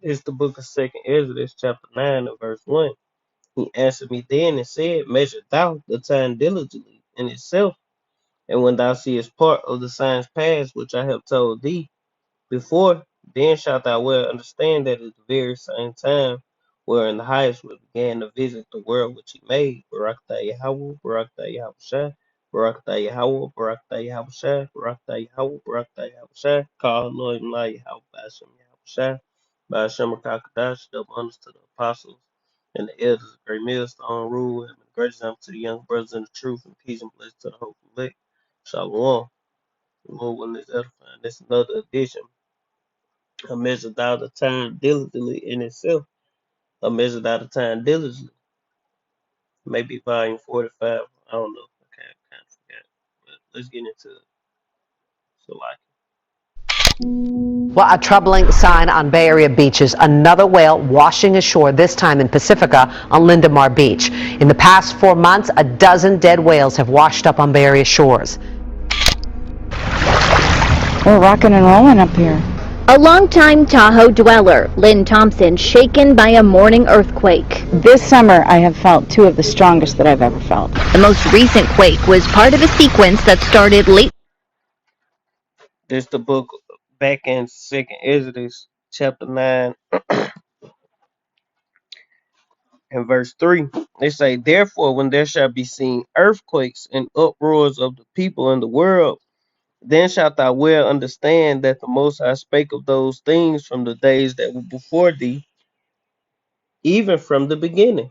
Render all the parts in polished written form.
It's the book of Second Ezra, chapter 9 and verse 1. He answered me then and said, Measure thou the time diligently in itself, and when thou seest part of the signs past which I have told thee before, then shalt thou well understand that at the very same time wherein the highest will began to visit the world which he made, Barakatah Yahweh, Barakatah Yahweh, Barakatah Yahweh, Barakatah Yahweh, Barakatah Yahweh, Barakatah Yahweh, call Lord and Yahweh, Basham Yahweh, Basham Kakadash, double honors to the apostles and the elders of great millstone rule, and great example to the young brothers in the truth, and peace and blessings to the hopeful elect. Shalom. The Lord will is edifying. This is another edition. A measured out the time diligently in itself. A measured out the time diligently. Maybe volume 45. I don't know. I kind of forgot. But let's get into it. So like Well, a troubling sign on Bay Area beaches. Another whale washing ashore, this time in Pacifica on Lindemar Beach. In the past 4 months, a dozen dead whales have washed up on Bay Area shores. We're rocking and rolling up here. A longtime Tahoe dweller, Lynn Thompson, shaken by a morning earthquake. This summer, I have felt two of the strongest that I've ever felt. The most recent quake was part of a sequence that started late. this the book back in Second Ezra, chapter 9 and verse 3. They say, Therefore, when there shall be seen earthquakes and uproars of the people in the world, then shalt thou well understand that the Most High spake of those things from the days that were before thee, even from the beginning.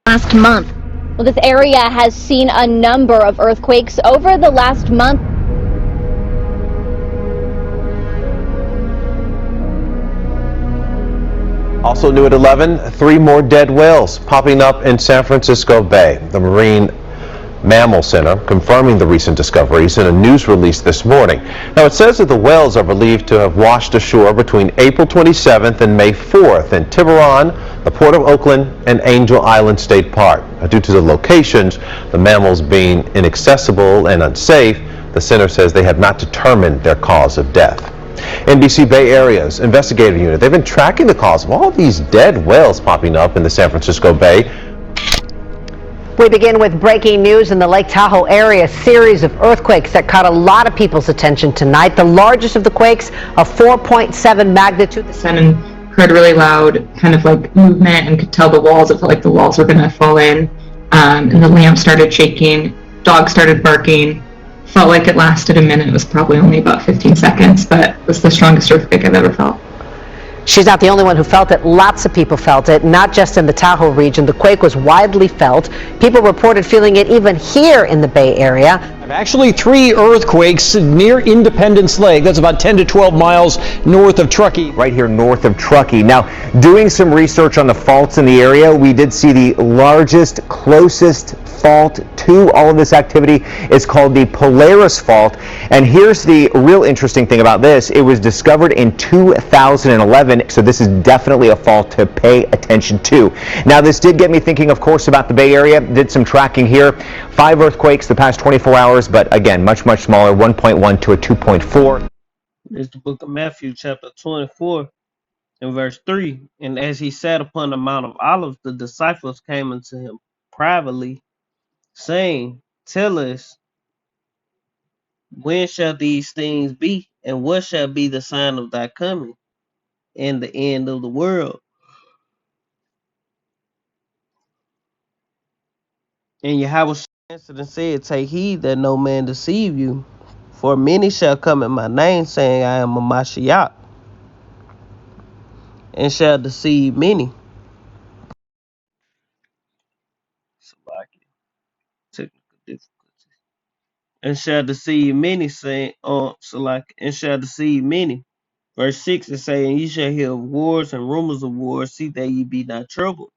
Last month. Well, this area has seen a number of earthquakes over the last month. Also new at 11, 3 more dead whales popping up in San Francisco Bay. The Marine Mammal Center confirming the recent discoveries in a news release this morning. Now it says that the whales are believed to have washed ashore between April 27th and May 4th in Tiburon, the Port of Oakland, and Angel Island State Park. Now, due to the locations, the mammals being inaccessible and unsafe, the center says they have not determined their cause of death. NBC Bay Area's investigative unit, they've been tracking the cause of all these dead whales popping up in the San Francisco Bay. We begin with breaking news in the Lake Tahoe area. A series of earthquakes that caught a lot of people's attention tonight. The largest of the quakes, a 4.7 magnitude. And heard really loud kind of like movement and could tell the walls. It felt like the walls were going to fall in. And the lamp started shaking. Dogs started barking. Felt like it lasted a minute. It was probably only about 15 seconds, but it was the strongest earthquake I've ever felt. She's not the only one who felt it. Lots of people felt it, not just in the Tahoe region. The quake was widely felt. People reported feeling it even here in the Bay Area. Actually, 3 earthquakes near Independence Lake. That's about 10 to 12 miles north of Truckee. Right here north of Truckee. Now, doing some research on the faults in the area, we did see the largest, closest fault to all of this activity is called the Polaris Fault. And here's the real interesting thing about this. It was discovered in 2011, so this is definitely a fault to pay attention to. Now, this did get me thinking, of course, about the Bay Area. Did some tracking here. 5 earthquakes the past 24 hours, but again, much, much smaller, 1.1 to a 2.4. It's the book of Matthew, chapter 24, and verse 3. And as he sat upon the Mount of Olives, the disciples came unto him privately, saying, Tell us, when shall these things be, and what shall be the sign of thy coming and the end of the world? And Yahweh answered and said, Take heed that no man deceive you, for many shall come in my name, saying, I am a Mashiach, and shall deceive many. Technical difficulties. And shall deceive many, saying, and shall deceive many. Verse 6 is saying, Ye shall hear of wars and rumors of wars, see that ye be not troubled.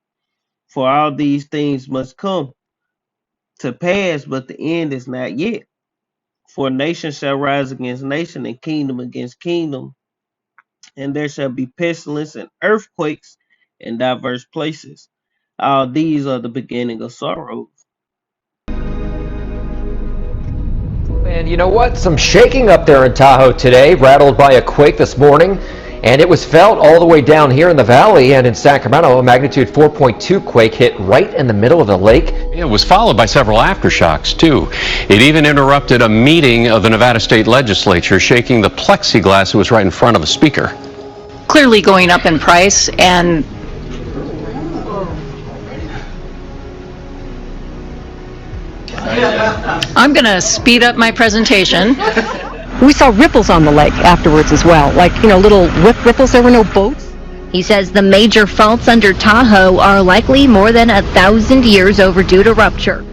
For all these things must come to pass, but the end is not yet. For nation shall rise against nation, and kingdom against kingdom, and there shall be pestilence and earthquakes in diverse places. All these are the beginning of sorrows. And you know what? Some shaking up there in Tahoe today, rattled by a quake this morning. And it was felt all the way down here in the valley and in Sacramento. A magnitude 4.2 quake hit right in the middle of the lake. It was followed by several aftershocks, too. It even interrupted a meeting of the Nevada State Legislature, shaking the plexiglass that was right in front of the speaker. Clearly going up in price, and I'm going to speed up my presentation. We saw ripples on the lake afterwards as well, like, little ripples. There were no boats. He says the major faults under Tahoe are likely more than 1,000 years overdue to rupture.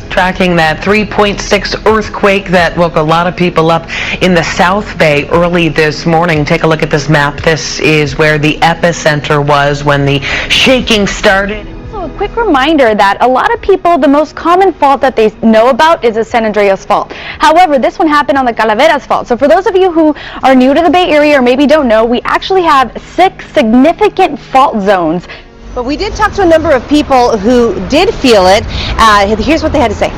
Tracking that 3.6 earthquake that woke a lot of people up in the South Bay early this morning. Take a look at this map. This is where the epicenter was when the shaking started. A quick reminder that a lot of people, the most common fault that they know about is the San Andreas Fault. However, this one happened on the Calaveras Fault. So for those of you who are new to the Bay Area or maybe don't know, we actually have 6 significant fault zones. But we did talk to a number of people who did feel it. Here's what they had to say.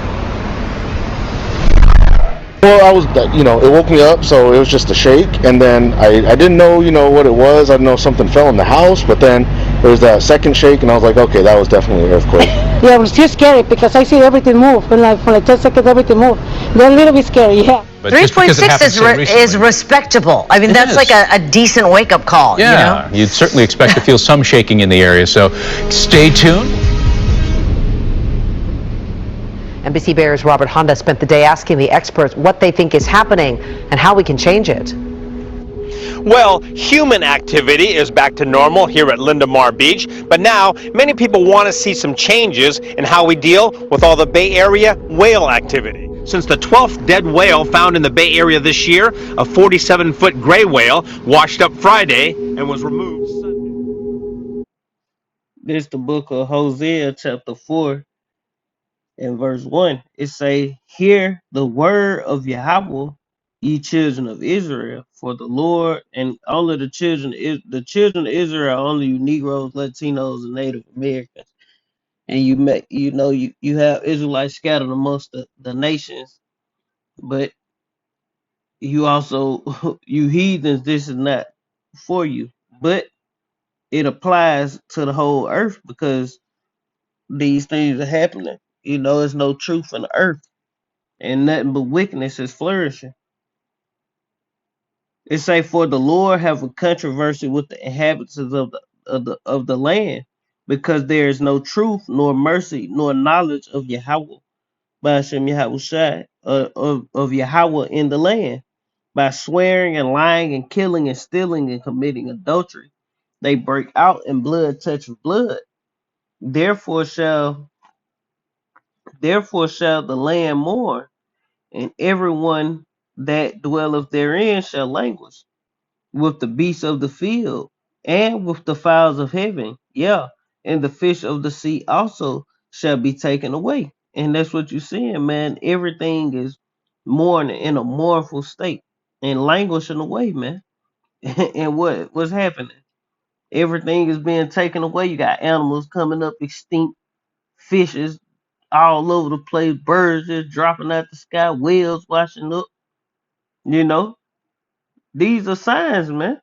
Well, I was, it woke me up, so it was just a shake, and then I didn't know, what it was. I didn't know something fell in the house, but then there was that second shake, and I was like, okay, that was definitely an earthquake. Yeah, it was too scary because I see everything move. For like 10 seconds, everything moved. They're a little bit scary, yeah. 3.6 is respectable. I mean, that's like a decent wake-up call. Yeah, you know? you'd certainly expect to feel some shaking in the area, so stay tuned. NBC Bears Robert Honda spent the day asking the experts what they think is happening and how we can change it. Well, human activity is back to normal here at Lindemar Beach, but now many people want to see some changes in how we deal with all the Bay Area whale activity. Since the 12th dead whale found in the Bay Area this year, a 47-foot gray whale, washed up Friday and was removed Sunday. This the book of Hosea, chapter 4, and verse 1. It say, "Hear the word of Yahweh, ye children of Israel, for the Lord," and all of the children of Israel are only you Negroes, Latinos, and Native Americans. And you have Israelites scattered amongst the nations, but you also you heathens, this is not for you. But it applies to the whole earth because these things are happening. There's no truth in the earth, and nothing but wickedness is flourishing. It say, "For the Lord have a controversy with the inhabitants of the land, because there is no truth, nor mercy, nor knowledge of Yahweh, by Hashem Yahushai, of Yahweh in the land. By swearing and lying and killing and stealing and committing adultery, they break out, and blood touches blood. Therefore shall the land mourn, and everyone that dwelleth therein shall languish, with the beasts of the field, and with the fowls of heaven, and the fish of the sea also shall be taken away." And that's what you're seeing, man. Everything is mourning, in a mournful state, and languishing away, man. And what's happening? Everything is being taken away. You got animals coming up extinct, fishes all over the place, birds just dropping out the sky, whales washing up. These are signs, man.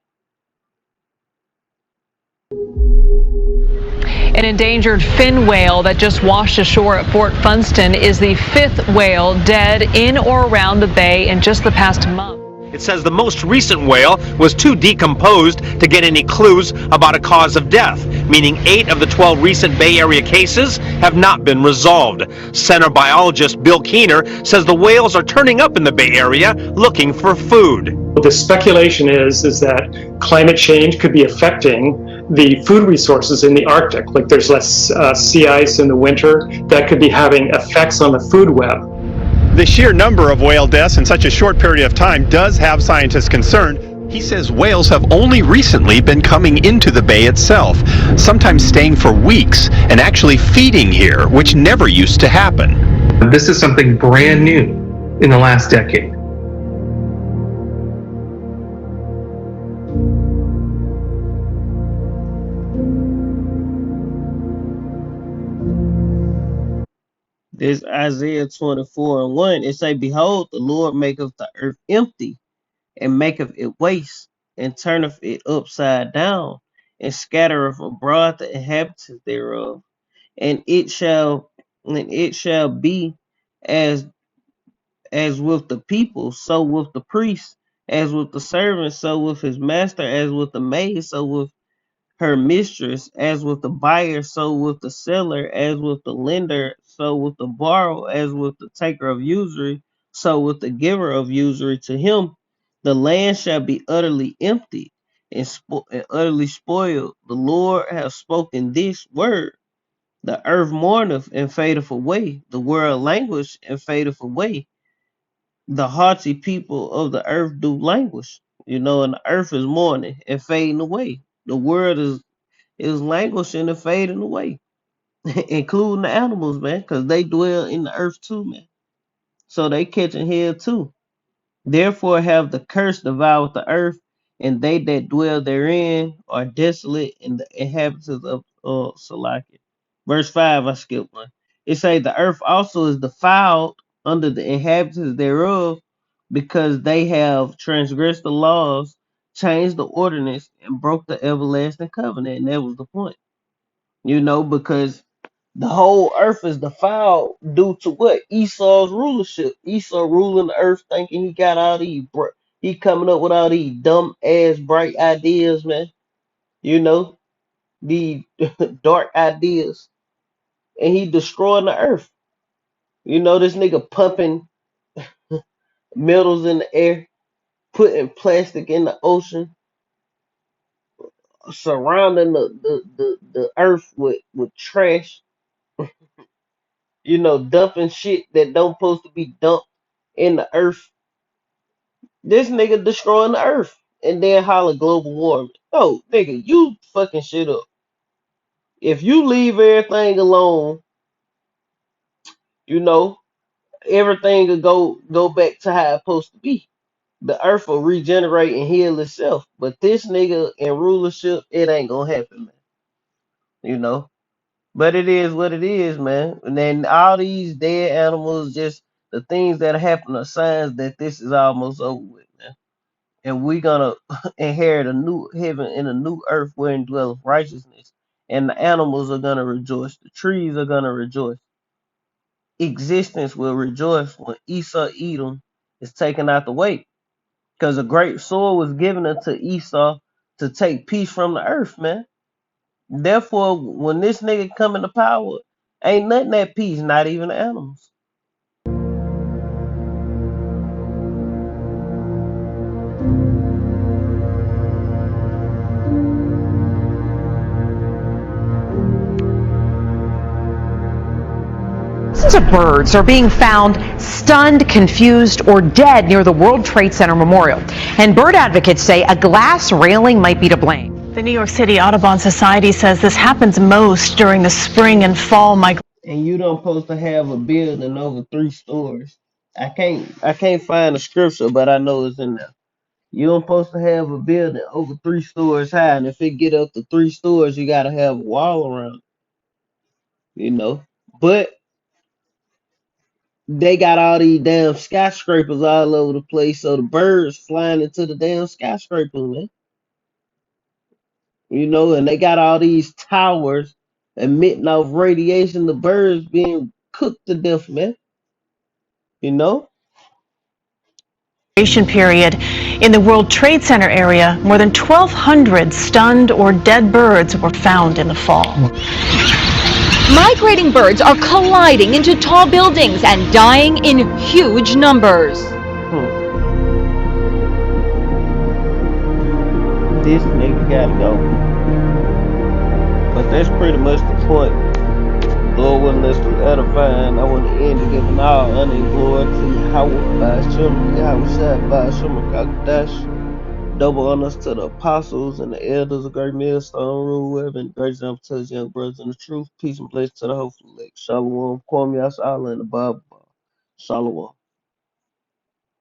An endangered fin whale that just washed ashore at Fort Funston is the 5th whale dead in or around the bay in just the past month. It says the most recent whale was too decomposed to get any clues about a cause of death, meaning 8 of the 12 recent Bay Area cases have not been resolved. Center biologist Bill Keener says the whales are turning up in the Bay Area looking for food. The speculation is that climate change could be affecting the food resources in the Arctic. Like there's less sea ice in the winter that could be having effects on the food web. The sheer number of whale deaths in such a short period of time does have scientists concerned. He says whales have only recently been coming into the bay itself, sometimes staying for weeks and actually feeding here, which never used to happen. This is something brand new in the last decade. This Isaiah 24:1. It say, behold, the Lord maketh the earth empty, and maketh it waste, and turneth it upside down, and scattereth abroad the inhabitants thereof. And it shall be as with the people, so with the priest, as with the servant, so with his master, as with the maid, so with her mistress, as with the buyer, so with the seller, as with the lender, so with the borrower, as with the taker of usury, so with the giver of usury to him. The land shall be utterly empty and utterly spoiled. The Lord hath spoken this word. The earth mourneth and fadeth away. The world languish and fadeth away. The haughty people of the earth do languish. And the earth is mourning and fading away. The world is languishing and fading away, including the animals, man, because they dwell in the earth too, man. So they catching hell too. Therefore have the curse devoured the earth, and they that dwell therein are desolate, and the inhabitants of Salakia. Verse 5, I skipped one. It say the earth also is defiled under the inhabitants thereof, because they have transgressed the laws, changed the ordinance, and broke the everlasting covenant. And that was the point. Because the whole earth is defiled due to what? Esau's rulership. Esau ruling the earth thinking he got all these, he coming up with all these dumb ass bright ideas, man. These dark ideas. And he destroying the earth. This nigga pumping metals in the air, putting plastic in the ocean, surrounding the earth with trash, dumping shit that don't supposed to be dumped in the earth. This nigga destroying the earth and then holler global warming. No, nigga, you fucking shit up. If you leave everything alone, you know, everything will go back to how it's supposed to be. The earth will regenerate and heal itself. But this nigga in rulership, it ain't gonna happen, man. But it is what it is, man. And then all these dead animals, just the things that happen are signs that this is almost over with, man. And we're gonna inherit a new heaven and a new earth wherein dwelleth righteousness. And the animals are gonna rejoice. The trees are gonna rejoice. Existence will rejoice when Esau Edom is taken out the way. Because a great sword was given unto Esau to take peace from the earth, man. Therefore, when this nigga come into power, ain't nothing at peace, not even the animals. Dozens of birds are being found stunned, confused, or dead near the World Trade Center Memorial. And bird advocates say a glass railing might be to blame. The New York City Audubon Society says this happens most during the spring and fall migration. And you don't supposed to have a building over 3 stories. I can't find the scripture, but I know it's in there. You don't supposed to have a building over 3 stories high, and if it get up to 3 stories, you gotta have a wall around it. But they got all these damn skyscrapers all over the place, so the birds flying into the damn skyscrapers, man. And they got all these towers emitting off radiation, the birds being cooked to death, man. Period. In the World Trade Center area, more than 1,200 stunned or dead birds were found in the fall. Migrating birds are colliding into tall buildings and dying in huge numbers. This nigga gotta go. But that's pretty much the point. Lord willing us to edify, and I want to end it giving all honor and glory to Yahweh by Hashem, Yahweh by Hashem Kakadash. Double honors to the apostles and the elders of Great Millstone Rule, wherever in great example to his young brothers in the truth. Peace and blessings to the hopeful elect. Shalom, Kwam Yas Allah, and the Bible. Shalom.